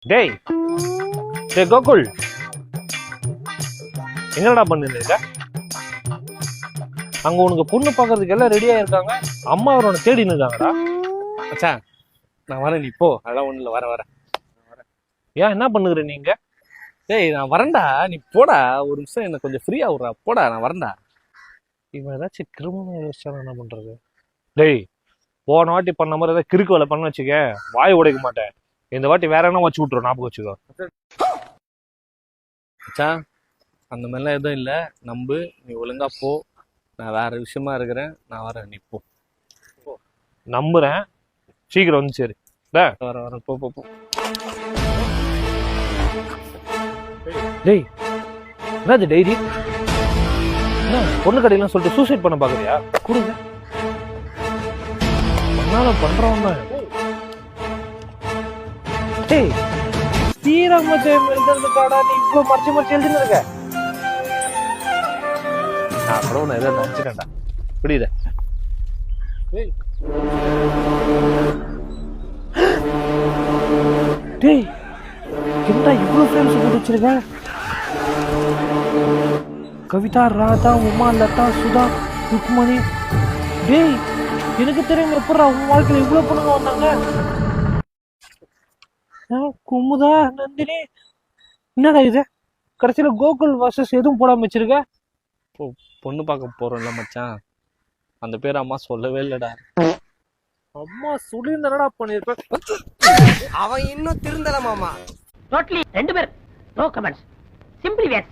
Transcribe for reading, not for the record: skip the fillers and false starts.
டேய் டேய் கோகுல், என்னடா பண்ணிருக்க? அங்க உனக்கு பொண்ணு பாக்குறதுக்கு எல்லாம் ரெடியா இருக்காங்க, அம்மா அவரை தேடின்னு இருக்காங்கடா. மச்சான் நான் வரேன், நீ போ. அதெல்லாம் ஒண்ணு இல்ல, வரேன். ஏன் என்ன பண்ணுகிற நீங்க? டேய் நான் வரேன்டா, நீ போடா. ஒரு நிமிஷம் என்ன கொஞ்சம் ஃப்ரீயா விட்றா, போடா நான் வரேன்டா. இவன் ஏதாச்சும் கிரிமினல் யோசிச்சா என்ன பண்றது? டேய், போன வாட்டி பண்ண மாதிரி ஏதாவது கிறுக்கு வேலை பண்ண வச்சுக்க, வாய் உடைக்க மாட்டேன். இந்த வாட்டி வேற என்ன வச்சு விட்டுரும், ஞாபகம் வச்சுக்கோ. மச்சான் அந்த மாதிரிலாம் எதுவும் இல்லை, நம்பு. நீ ஒழுங்கா போ, நான் வேற விஷயமா இருக்கிறேன், நான் வரேன், நீ போ. நம்புறேன், சீக்கிரம் வந்து சரி. வரேன், போ போ போ. டேய், என்னது டைரி? என்ன பொண்ணு கடையெல்லாம் சொல்லிட்டு சூசைட் பண்ண பாக்குறியா? கொடுங்க. பண்ணாலும் பண்றவன் தான். டேய், ஸ்ரீராம ஜெயம் எழுதுறதுக்காடா நீ இவ்வளவு மறைச்சு மறைச்சு எழுதின்னு இருக்க? நான் கூட உன்னை எதாவது நினைச்சுட்டேன்டா, புரியுத? டேய், என்னடா இவ்வளவு ஃப்ரெண்ட்ஸ் போட்டு வச்சிருக்க? கவிதா, ராதா, உமா, லதா, சுதா, ருக்மணி. டேய், எனக்கு தெரியும் எப்படா உன் வாழ்க்கையில இவ்வளவு பொண்ணுங்க வந்தாங்க? குமுதா, நந்தினி, என்னடா இது? கடைசியில கோகுல் வாசஸ் எதுவும் போடாம வச்சிருக்க? பொண்ணு பார்க்க போறோம்ல மச்சான், அந்த பேர் அம்மா சொல்லவே இல்லடா. அம்மா சொல்லியிருந்தா பண்ணிருப்ப. அவன் இன்னும் திருந்தல மாமா. டோட்டலி ரெண்டு பேர் நோ கமெண்ட்ஸ் சிம்பிளி வேஸ்